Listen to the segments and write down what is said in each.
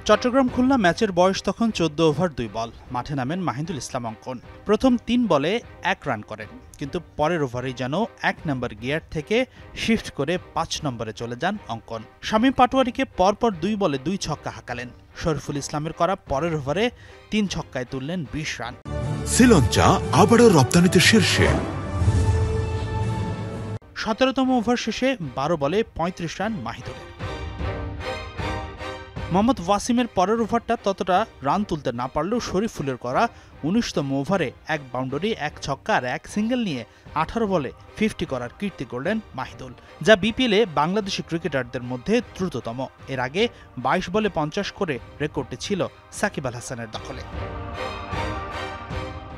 চট্টগ্রাম খুলনা ম্যাচের বয়স তখন ১৪ ওভার ২ বল। মাঠে নামেন মাহিদুল ইসলাম অঙ্কন। প্রথম ৩ বলে ১ রান করেন, কিন্তু পরের ওভারেই যেন ১ নম্বর গিয়ার থেকে শিফট করে ৫ নম্বরে চলে যান অঙ্কন। শামীম পাটোয়ারীকে পরপর ২ বলে ২ ছক্কা হাঁকালেন। শরীফুল ইসলামের করা পরের ওভারে ৩ ছক্কায় তুললেন ২০ রান। শ্রীলঙ্কা আবারও রপ্তানিতে শীর্ষে। ১৭তম ওভার শেষে ১২ বলে ৩৫ রান মাহিদুলের। মোহাম্মদ ওয়াসিমের পরের ওভারটা ততটা রান তুলতে না পারলেও শরীফুলের করা ১৯তম ওভারে ১ বাউন্ডারি, ১ ছক্কা আর ১ সিঙ্গেল নিয়ে ১৮ বলে 50 করার কীর্তি করলেন মাহিদুল, যা বিপিএলে বাংলাদেশি ক্রিকেটারদের মধ্যে দ্রুততম। এর আগে ২২ বলে ৫০ করে রেকর্ডটি ছিল সাকিব আল হাসানের দখলে।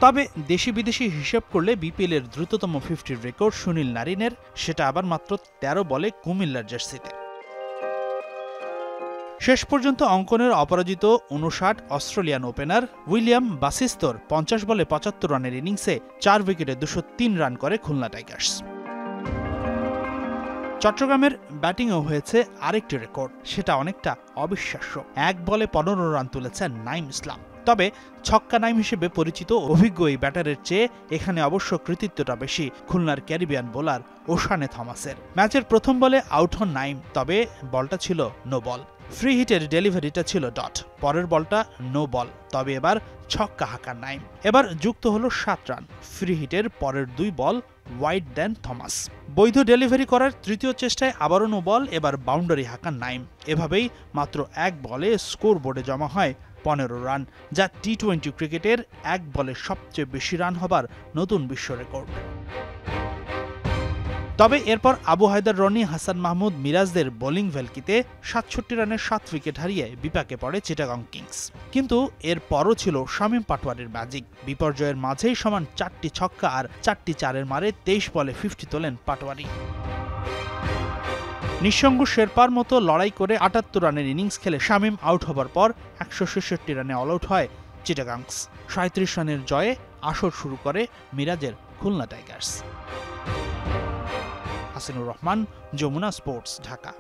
তবে দেশি বিদেশি হিসেব করলে বিপিএলের দ্রুততম 50 রেকর্ড সুনীল নারিনের, সেটা আবার মাত্র ১৩ বলে কুমিল্লার জার্সিতে। শেষ পর্যন্ত অঙ্কনের অপরাজিত ৫৯ অস্ট্রেলিয়ান ওপেনার উইলিয়াম বাসিস্তোর ৫০ বলে ৭৫ রানের ইনিংসে ৪ উইকেটে ২০৩ রান করে খুলনা টাইগার্স। চট্টগ্রামের ব্যাটিংও হয়েছে আরেকটি রেকর্ড, সেটা অনেকটা অবিশ্বাস্য। ১ বলে ১৫ রান তুলেছেন নাইম ইসলাম। তবে ছক্কা নাইম হিসেবে পরিচিত অভিজ্ঞ এই ব্যাটারের চেয়ে এখানে অবশ্য কৃতিত্বটা বেশি খুলনার ক্যারিবিয়ান বোলার ওশানে থমাসের। ম্যাচের প্রথম বলে আউট হন নাইম, তবে বলটা ছিল নো বল। ফ্রি হিটের ডেলিভারিটা ছিল ডট, পরের বলটা নো বল, তবে এবার ছক্কা হাঁকার নাইম। এবার যুক্ত হলো ৭ রান। ফ্রি হিটের পরের ২ বল ওয়াইড দেন থমাস। বৈধ ডেলিভারি করার তৃতীয় চেষ্টায় আবারও নো বল, এবার বাউন্ডারি হাঁকার নাইম। এভাবেই মাত্র ১ বলে স্কোর বোর্ডে জমা হয় ১৫ রান, যা টি-২০ ক্রিকেটের ১ বলে সবচেয়ে বেশি রান হবার নতুন বিশ্ব রেকর্ড। তবে এরপর আবু হায়দার, রনি, হাসান মাহমুদ, মিরাজদের বোলিং ভেলকিতে ৬৭ রানের ৭ উইকেট হারিয়ে বিপাকে পড়ে চিটাগং কিংস। কিন্তু এরপরও ছিল শামীম পাটোয়ারীর ম্যাজিক। বিপর্যয়ের মাঝেই সমান ৪টি ছক্কা আর ৪টি চারের মারে ২৩ বলে 50 তোলেন পাটোয়ারী। নিঃসঙ্গ শেরপার মতো লড়াই করে ৭৮ রানের ইনিংস খেলে শামীম আউট হবার পর ১৬৬ রানে অল আউট হয় চিটাগাংস। ৩৭ রানের জয়ে আসর শুরু করে মিরাজের খুলনা টাইগার্স। হাসিনুর রহমান, যমুনা স্পোর্টস, ঢাকা।